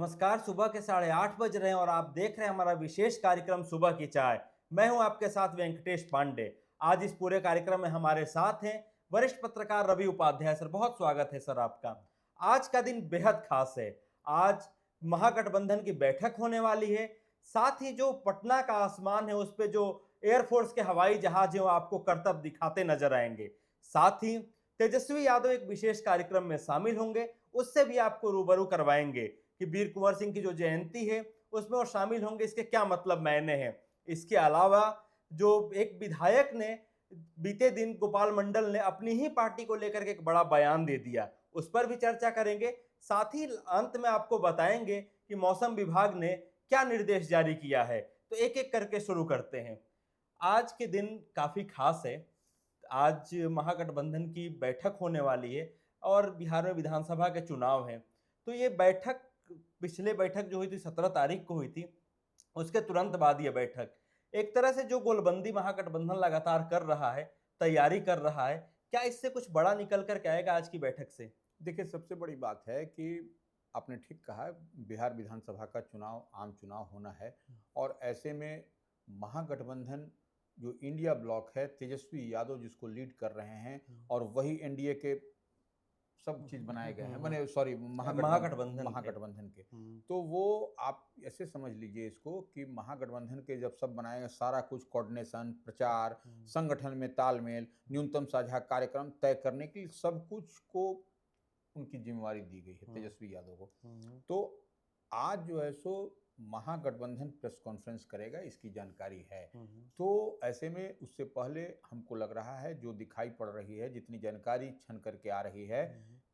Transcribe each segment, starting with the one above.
नमस्कार। सुबह के 8:30 बज रहे हैं और आप देख रहे हैं हमारा विशेष कार्यक्रम सुबह की चाय। मैं हूं आपके साथ वेंकटेश पांडे। आज इस पूरे कार्यक्रम में हमारे साथ हैं वरिष्ठ पत्रकार रवि उपाध्याय। सर, बहुत स्वागत है सर आपका। आज का दिन बेहद खास है। आज महागठबंधन की बैठक होने वाली है। साथ ही जो पटना का आसमान है उस पे जो एयरफोर्स के हवाई जहाज है वो आपको करतब दिखाते नजर आएंगे। साथ ही तेजस्वी यादव एक विशेष कार्यक्रम में शामिल होंगे, उससे भी आपको रूबरू करवाएंगे कि वीर कुंवर सिंह की जो जयंती है उसमें वो शामिल होंगे, इसके क्या मतलब मायने हैं। इसके अलावा जो एक विधायक ने बीते दिन गोपाल मंडल ने अपनी ही पार्टी को लेकर के एक बड़ा बयान दे दिया, उस पर भी चर्चा करेंगे। साथ ही अंत में आपको बताएंगे कि मौसम विभाग ने क्या निर्देश जारी किया है। तो एक एक करके शुरू करते हैं। आज के दिन काफी खास है। आज महागठबंधन की बैठक होने वाली है और बिहार में विधानसभा के चुनाव हैं। तो ये बैठक, पिछले बैठक जो हुई थी 17 तारीख को हुई थी, उसके तुरंत बाद ये बैठक एक तरह से जो गोलबंदी महागठबंधन लगातार कर रहा है, तैयारी कर रहा है, क्या इससे कुछ बड़ा निकल कर के आएगा आज की बैठक से? देखिए, सबसे बड़ी बात है कि आपने ठीक कहा, बिहार विधानसभा का चुनाव आम चुनाव होना है और ऐसे में महागठबंधन जो इंडिया ब्लॉक है, तेजस्वी यादव जिसको लीड कर रहे हैं और वही एनडीए के सब चीज़ बनाए गए हैं, माने सॉरी महागठबंधन के। महागठबंधन के। तो वो आप ऐसे समझ लीजिए इसको कि महागठबंधन के जब सब बनाए गए, सारा कुछ कोऑर्डिनेशन, प्रचार, संगठन में तालमेल, न्यूनतम साझा कार्यक्रम तय करने की सब कुछ को उनकी जिम्मेवारी दी गई है तेजस्वी यादव को। तो आज जो है सो महागठबंधन प्रेस कॉन्फ्रेंस करेगा, इसकी जानकारी है। तो ऐसे में उससे पहले हमको लग रहा है, जो दिखाई पड़ रही है, जितनी जानकारी छन करके आ रही है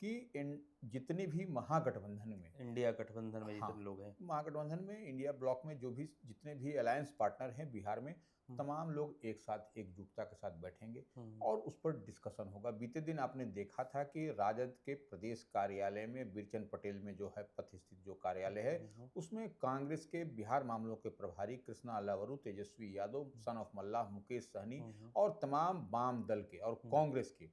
कि इन जितने भी महागठबंधन में, इंडिया गठबंधन में हाँ, जितने लोग हैं, महागठबंधन में इंडिया ब्लॉक में जो भी जितने भी अलायंस पार्टनर हैं बिहार में, तमाम लोग एक साथ एकजुटता के साथ बैठेंगे और उस पर डिस्कशन होगा। बीते दिन आपने देखा था कि राजद के प्रदेश कार्यालय में, बीरचंद पटेल में जो है पथ स्थित जो कार्यालय है, उसमें कांग्रेस के बिहार मामलों के प्रभारी कृष्णा अल्लावरू, तेजस्वी यादव, सन ऑफ मल्लाह मुकेश सहनी और तमाम वाम दल के और कांग्रेस के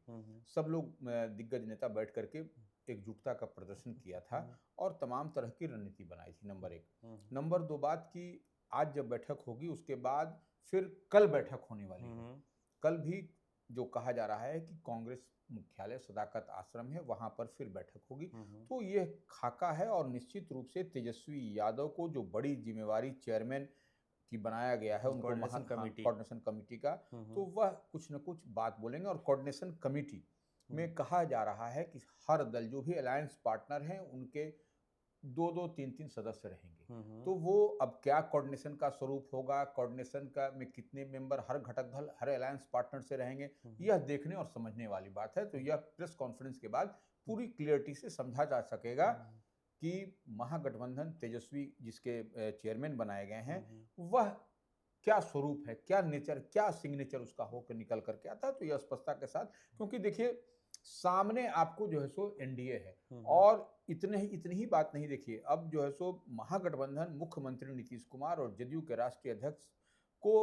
सब लोग दिग्गज नेता बैठ करके एकजुटता का प्रदर्शन किया था और तमाम तरह की रणनीति बनाई थी। नंबर एक। नंबर दो बात की, आज जब बैठक होगी उसके बाद फिर कल बैठक होने वाली है। कल भी जो कहा जा रहा है कि कांग्रेस मुख्यालय सदाकत आश्रम है, वहां पर फिर बैठक होगी। तो यह खाका है और निश्चित रूप से तेजस्वी यादव को जो बड़ी जिम्मेवारी चेयरमैन की बनाया गया है उनको, कोऑर्डिनेशन कमेटी का, तो वह कुछ न कुछ बात बोलेंगे। और कोऑर्डिनेशन कमेटी में कहा जा रहा है कि हर दल जो भी अलायंस पार्टनर हैं उनके 2-2, 3-3 सदस्य रहेंगे। तो वो अब क्या कोऑर्डिनेशन का स्वरूप होगा, कोऑर्डिनेशन का में कितने मेंबर हर घटक दल, हर अलायंस पार्टनर से रहेंगे, यह देखने और समझने वाली बात है। तो यह प्रेस कॉन्फ्रेंस के बाद पूरी क्लियरिटी से समझा जा सकेगा कि महागठबंधन तेजस्वी जिसके चेयरमैन बनाए गए हैं, वह क्या स्वरूप है, क्या नेचर, क्या सिग्नेचर उसका होकर निकल करके आता है। तो यह स्पष्टता के साथ, क्योंकि देखिए सामने आपको जो है सो एनडीए है और इतनी ही बात नहीं। देखिए अब जो है सो महागठबंधन मुख्यमंत्री नीतीश कुमार और जदयू के राष्ट्रीय अध्यक्ष को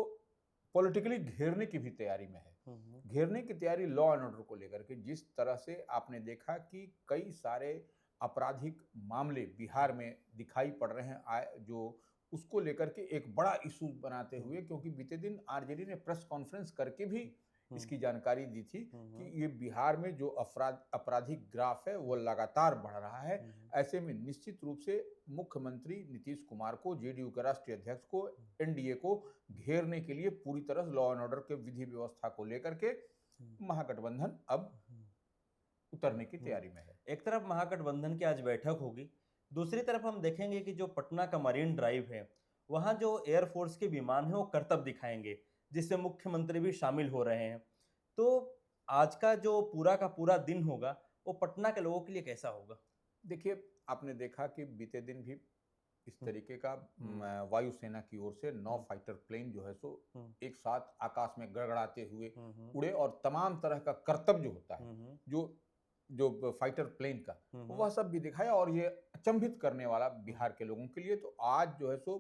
पॉलिटिकली घेरने की भी तैयारी में है। घेरने की तैयारी लॉ एंड ऑर्डर को लेकर के, जिस तरह से आपने देखा कि कई सारे आपराधिक मामले बिहार में दिखाई पड़ रहे हैं, जो उसको लेकर के एक बड़ा इशू बनाते हुए, क्योंकि बीते दिन आरजेडी ने प्रेस कॉन्फ्रेंस करके भी इसकी जानकारी दी थी कि ये बिहार में जो आपराधिक ग्राफ है वो लगातार बढ़ रहा है। ऐसे में निश्चित रूप से मुख्यमंत्री नीतीश कुमार को, जेडीयू के राष्ट्रीय अध्यक्ष को, एनडीए को घेरने के लिए पूरी तरह लॉ एंड ऑर्डर के विधि व्यवस्था को लेकर के महागठबंधन अब उतरने की तैयारी में है। एक तरफ महागठबंधन की आज बैठक होगी, दूसरी तरफ हम देखेंगे कि जो पटना का मरीन ड्राइव है वहां जो एयरफोर्स के विमान है वो करतब दिखाएंगे, जिससे मुख्यमंत्री भी शामिल हो रहे हैं। तो आज का जो पूरा का पूरा दिन होगा वो पटना के लोगों के लिए कैसा होगा? देखिए, आपने देखा कि बीते दिन भी इस तरीके का वायुसेना की ओर से 9 फाइटर प्लेन जो है सो एक साथ आकाश में गड़गड़ाते हुए उड़े और तमाम तरह का करतब जो होता है, जो जो फाइटर प्लेन का, वह सब भी दिखाया और ये अचंभित करने वाला बिहार के लोगों के लिए। तो आज जो है सो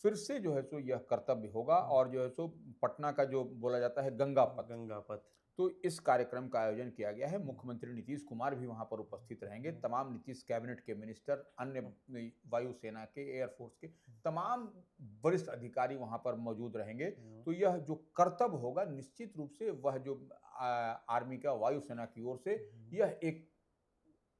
फिर से जो है सो यह कर्तव्य होगा और जो है सो पटना का जो बोला जाता है गंगा पथ, तो इस कार्यक्रम का आयोजन किया गया है। मुख्यमंत्री नीतीश कुमार भी वहां पर उपस्थित रहेंगे। तमाम नीतीश कैबिनेट के मिनिस्टर, अन्य वायुसेना के, एयरफोर्स के तमाम वरिष्ठ अधिकारी वहां पर मौजूद रहेंगे। तो यह जो कर्तव्य होगा, निश्चित रूप से वह जो आर्मी का, वायुसेना की ओर से यह एक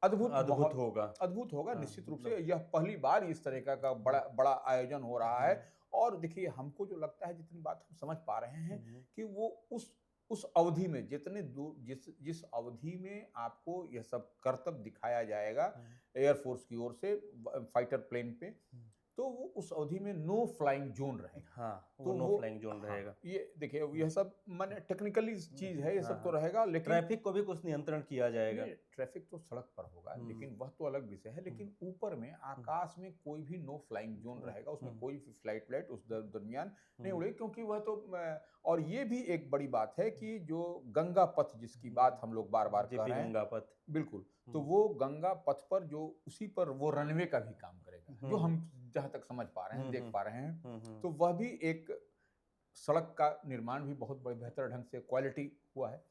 अद्भुत होगा। अद्भुत होगा। हाँ, निश्चित रूप से मतलब यह पहली बार इस तरह का बड़ा बड़ा आयोजन हो रहा है। और देखिए, हमको जो लगता है, जितनी बात हम समझ पा रहे हैं कि वो उस अवधि में जितने दूर जिस अवधि में आपको यह सब करतब दिखाया जाएगा एयरफोर्स की ओर से फाइटर प्लेन पे, तो वो उस अवधि में नो फ्लाइंग जोन रहेगा। हाँ, तो वो नो वो फ्लाइंग जोन हाँ, रहेगा। ये देखिए, यह सब माने टेक्निकली चीज है, ये सब तो रहेगा, लेकिन ट्रैफिक को भी कुछ नियंत्रण किया जाएगा। नहीं, ट्रैफिक तो सड़क पर होगा, लेकिन वह तो अलग विषय है। लेकिन ऊपर में आकाश में कोई भी नो फ्लाइंग जोन रहेगा, उसमें कोई भी फ्लाइट उस दरमियान नहीं उड़ेगी, क्योंकि वह तो और ये भी एक बड़ी बात है कि जो गंगा पथ जिसकी बात हम लोग बार बार कह जेपी रहे हैं, गंगा पथ। बिल्कुल, तो वो गंगा पथ पर जो उसी पर वो रनवे का भी काम करेगा, जो हम जहां तक समझ पा रहे हैं, देख पा रहे हैं। तो वह भी एक सड़क का निर्माण भी बहुत बड़े बेहतर ढंग से क्वालिटी हुआ है।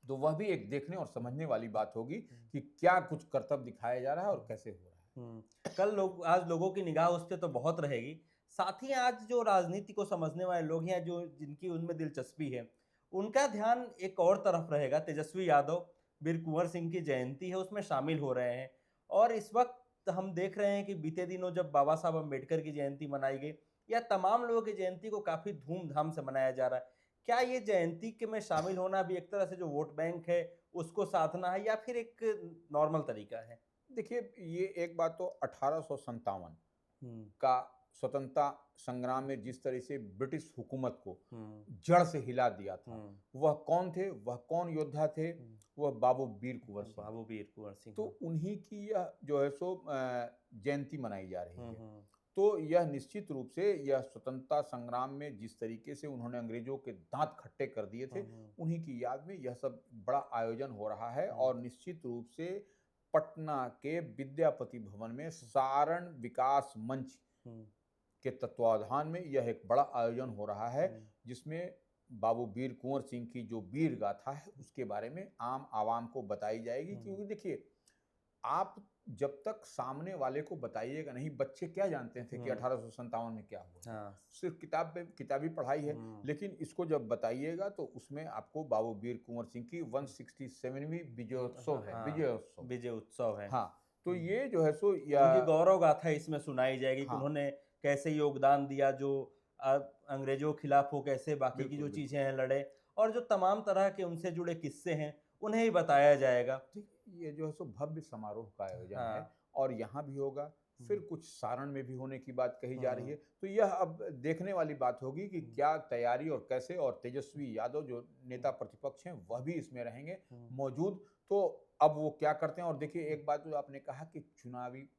तो वह भी एक देखने और समझने वाली बात होगी कि क्या कुछ कर्तव्य दिखाया जा रहा है और कैसे हो रहा है। कल आज लोगों की निगाह उस पर तो बहुत रहेगी। साथ ही आज जो राजनीति को समझने वाले लोग हैं, जो जिनकी उनमें दिलचस्पी है, उनका ध्यान एक और तरफ रहेगा। तेजस्वी यादव, वीर कुंवर सिंह की जयंती है, उसमें शामिल हो रहे हैं। और इस वक्त हम देख रहे हैं कि बीते दिनों जब बाबा साहब अम्बेडकर की जयंती मनाई गई, या तमाम लोगों की जयंती को काफी धूमधाम से मनाया जा रहा है। क्या ये जयंती के में शामिल होना भी एक तरह से जो वोट बैंक है उसको साधना है, या फिर एक नॉर्मल तरीका है? देखिए, ये एक बात तो 1857 का स्वतंत्रता संग्राम में जिस तरह से ब्रिटिश हुकूमत को जड़ से हिला दिया था, वह कौन थे, वह कौन योद्धा थे? वह बाबू वीर कुंवर सिंह। बाबू वीर कुंवर सिंह। तो उन्हीं की यह जो है सो जयंती मनाई जा रही है। तो यह निश्चित रूप से यह स्वतंत्रता संग्राम में जिस तरीके से उन्होंने अंग्रेजों के दांत खट्टे कर दिए थे, उन्हीं की याद में यह सब बड़ा आयोजन हो रहा है। और निश्चित रूप से पटना के विद्यापति भवन में सारण विकास मंच के तत्वाधान में यह एक बड़ा आयोजन हो रहा है, जिसमें बाबू वीर कुंवर सिंह की जो वीर गाथा है उसके बारे में आम आवाम को बताई जाएगी। क्योंकि देखिए, आप जब तक सामने वाले को बताइएगा नहीं, बच्चे क्या जानते थे कि 1857 में क्या हुआ, सिर्फ किताबी पढ़ाई है। लेकिन इसको जब बताइएगा तो उसमें आपको बाबू वीर कुंवर सिंह की 167वीं विजय उत्सव है। हाँ, तो ये जो है सो उनकी गौरव गाथा इसमें सुनाई जाएगी कि उन्होंने कैसे योगदान दिया, जो अंग्रेजों के खिलाफ हो कैसे बाकी की जो चीजें हैं लड़े, और जो तमाम तरह के उनसे जुड़े किस्से हैं उन्हें ही बताया जाएगा। ये जो है सो भव्य समारोह का आयोजन है, और यहाँ भी होगा, फिर कुछ सारण में भी होने की बात कही जा रही है। तो यह अब देखने वाली बात होगी कि क्या तैयारी और कैसे। और तेजस्वी यादव जो नेता प्रतिपक्ष हैं वह भी इसमें रहेंगे मौजूद। तो अब वो क्या करते हैं। और देखिए, एक बात जो आपने कहा कि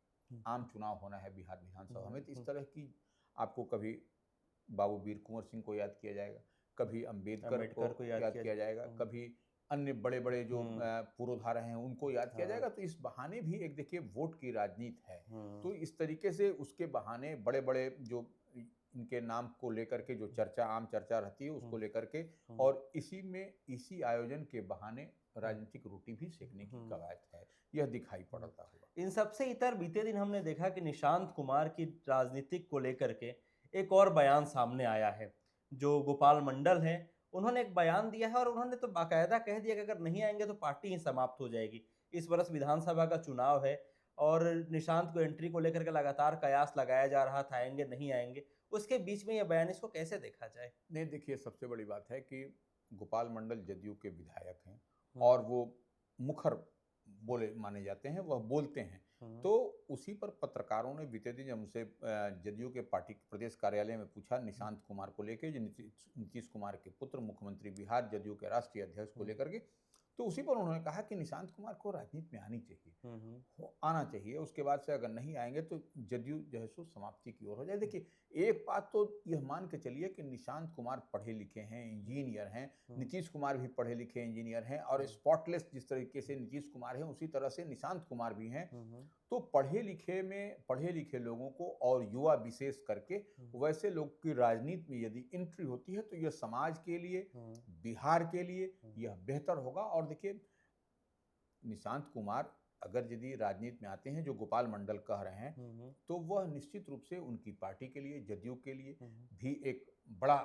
आम चुनाव होना है बिहार विधानसभा में, तो इस तरह की आपको कभी बाबू वीर कुंवर सिंह को याद किया जाएगा, कभी अम्बेडकर को याद किया जाएगा, कभी अन्य बड़े बड़े जो पुरोधारा हैं उनको याद किया जाएगा। तो इस बहाने भी एक देखिए वोट की राजनीति है। तो इस तरीके से उसके बहाने बड़े बड़े जो इनके नाम को लेकर के जो आम चर्चा रहती है उसको लेकर के, और इसी आयोजन के बहाने राजनीतिक रोटी भी सेकने की कवायद है, यह दिखाई पड़ता होगा। इन सबसे इतर बीते दिन हमने देखा कि निशांत कुमार की राजनीतिक को लेकर के एक और बयान सामने आया है। जो गोपाल मंडल है, उन्होंने एक बयान दिया है, और उन्होंने तो बाकायदा कह दिया कि अगर नहीं आएंगे तो पार्टी ही समाप्त हो जाएगी। इस वर्ष विधानसभा का चुनाव है, और निशांत को एंट्री को लेकर के लगातार कयास लगाया जा रहा था, आएंगे नहीं आएंगे। उसके बीच में यह बयान, इसको कैसे देखा जाए? नहीं, देखिए, सबसे बड़ी बात है कि गोपाल मंडल जदयू के विधायक हैं, और वो मुखर बोले माने जाते हैं, वह बोलते हैं। तो उसी पर पत्रकारों ने बीते दिन जब उनसे जदयू के पार्टी प्रदेश कार्यालय में पूछा निशांत कुमार को लेकर, जो नीतीश कुमार के पुत्र, मुख्यमंत्री बिहार, जदयू के राष्ट्रीय अध्यक्ष को लेकर के, तो उसी पर उन्होंने कहा कि निशांत कुमार को राजनीति में आनी चाहिए, आना चाहिए। उसके बाद से अगर नहीं आएंगे तो जदयू जो है सो समाप्ति की ओर हो जाए। देखिए, एक बात तो यह मान के चलिए कि निशांत कुमार पढ़े लिखे हैं, इंजीनियर हैं, नीतीश कुमार भी पढ़े लिखे इंजीनियर हैं, और स्पॉटलेस जिस तरीके से नीतीश कुमार हैं उसी तरह से निशांत कुमार भी हैं। तो पढ़े लिखे लोगों को और युवा विशेष करके वैसे लोग की राजनीति में यदि एंट्री होती है तो यह समाज के लिए, बिहार के लिए यह बेहतर होगा। और देखिए, निशांत कुमार अगर यदि राजनीति में आते हैं, जो गोपाल मंडल कह रहे हैं, तो वह निश्चित रूप से उनकी पार्टी के लिए, जदयू के लिए भी एक बड़ा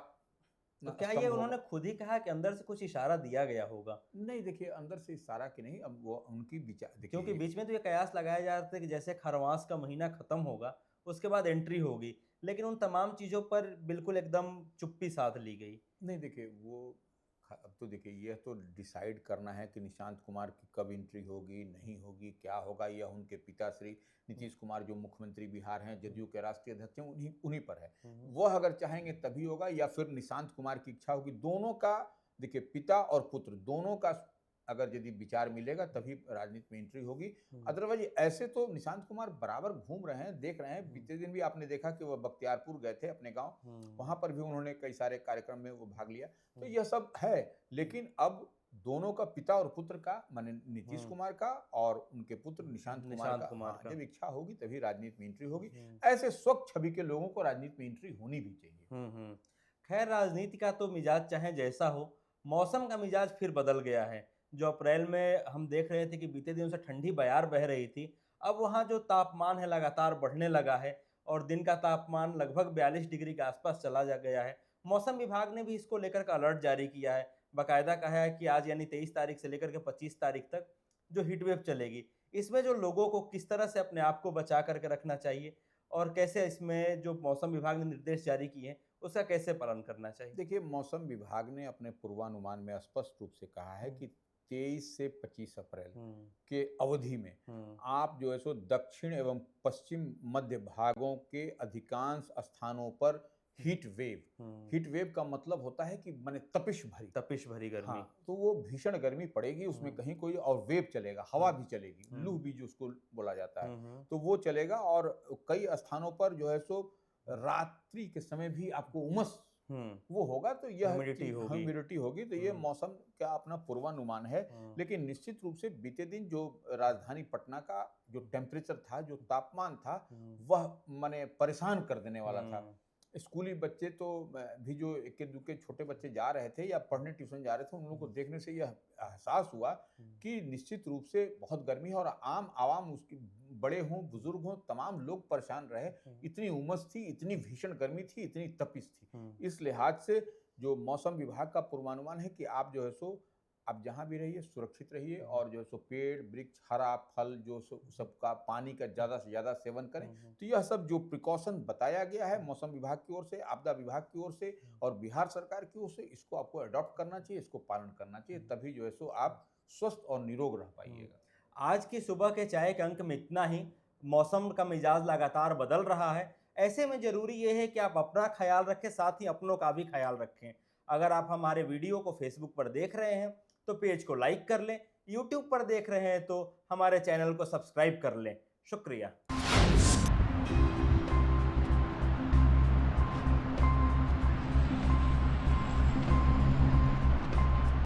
तो क्या ये उन्होंने खुद ही कहा कि अंदर से कुछ इशारा दिया गया होगा? नहीं, देखिए, अंदर से इशारा की नहीं, अब वो उनकी विचार, क्योंकि बीच में तो ये कयास लगाया जा रहा था कि जैसे खरवास का महीना खत्म होगा उसके बाद एंट्री होगी, लेकिन उन तमाम चीजों पर बिल्कुल एकदम चुप्पी साध ली गई। नहीं, देखिए, अब तो देखिए, यह तो डिसाइड करना है कि निशांत कुमार की कब एंट्री होगी, नहीं होगी, क्या होगा, यह उनके पिता श्री नीतीश कुमार जो मुख्यमंत्री बिहार हैं, जदयू के राष्ट्रीय अध्यक्ष हैं, उन्हीं पर है। वह अगर चाहेंगे तभी होगा, या फिर निशांत कुमार की इच्छा होगी। दोनों का, देखिए, पिता और पुत्र दोनों का अगर यदि विचार मिलेगा तभी राजनीति में एंट्री होगी। अदरवाइज ऐसे तो निशांत कुमार बराबर घूम रहे हैं, देख रहे हैं। बीते दिन भी आपने देखा कि वह बख्तियारपुर गए थे अपने गांव, वहां पर भी उन्होंने कई सारे कार्यक्रम में वो भाग लिया। तो यह सब है, लेकिन अब दोनों का, पिता और पुत्र का, माने नीतीश कुमार का और उनके पुत्र निशांत कुमार का जब इच्छा होगी तभी राजनीति में एंट्री होगी। ऐसे स्वच्छ छवि के लोगों को राजनीति में एंट्री होनी भी चाहिए। खैर, राजनीति का तो मिजाज चाहे जैसा हो, मौसम का मिजाज फिर बदल गया है। जो अप्रैल में हम देख रहे थे कि बीते दिनों से ठंडी बयार बह रही थी, अब वहाँ जो तापमान है लगातार बढ़ने लगा है और दिन का तापमान लगभग 42 डिग्री के आसपास चला जा गया है। मौसम विभाग ने भी इसको लेकर का अलर्ट जारी किया है, बाकायदा कहा है कि आज यानी 23 तारीख से लेकर के 25 तारीख तक जो हीटवेव चलेगी, इसमें जो लोगों को किस तरह से अपने आप को बचा करके रखना चाहिए और कैसे इसमें जो मौसम विभाग ने निर्देश जारी किए हैं उसका कैसे पालन करना चाहिए। देखिए, मौसम विभाग ने अपने पूर्वानुमान में स्पष्ट रूप से कहा है कि 23 से 25 अप्रैल के अवधि में आप जो है सो दक्षिण एवं पश्चिम मध्य भागों के अधिकांश स्थानों पर हीट वेव का मतलब होता है कि माने तपिश भरी गर्मी। हाँ, तो वो भीषण गर्मी पड़ेगी, उसमें कहीं कोई, और वेव चलेगा, हवा भी चलेगी, लू भी जो उसको बोला जाता है, तो वो चलेगा। और कई स्थानों पर जो है सो रात्रि के समय भी आपको उमस वो होगा। तो यह ह्यूमिडिटी होगी। तो ये मौसम का अपना पूर्वानुमान है। लेकिन निश्चित रूप से बीते दिन जो राजधानी पटना का जो टेम्परेचर था, जो तापमान था, वह माने परेशान कर देने वाला था। स्कूली बच्चे तो भी, जो एक दुके छोटे बच्चे जा रहे थे या पढ़ने ट्यूशन जा रहे थे, उन लोगों को देखने से यह एहसास हुआ कि निश्चित रूप से बहुत गर्मी है और आम आवाम, उसकी बड़े हों बुजुर्ग हों, तमाम लोग परेशान रहे। इतनी उमस थी, इतनी भीषण गर्मी थी, इतनी तपिश थी। इस लिहाज से जो मौसम विभाग का पूर्वानुमान है कि आप जो है सो, आप जहाँ भी रहिए सुरक्षित रहिए, और जो सो पेड़ वृक्ष, हरा फल, जो सबका, पानी का ज़्यादा से ज़्यादा सेवन करें। तो यह सब जो प्रिकॉशन बताया गया है मौसम विभाग की ओर से, आपदा विभाग की ओर से और बिहार सरकार की ओर से, इसको आपको अडॉप्ट करना चाहिए, इसको पालन करना चाहिए, तभी जो है सो आप स्वस्थ और निरोग रह पाइएगा। आज की सुबह के चाय के अंक में इतना ही। मौसम का मिजाज लगातार बदल रहा है, ऐसे में जरूरी यह है कि आप अपना ख्याल रखें, साथ ही अपनों का भी ख्याल रखें। अगर आप हमारे वीडियो को फेसबुक पर देख रहे हैं तो पेज को लाइक कर लें, यूट्यूब पर देख रहे हैं तो हमारे चैनल को सब्सक्राइब कर लें। शुक्रिया।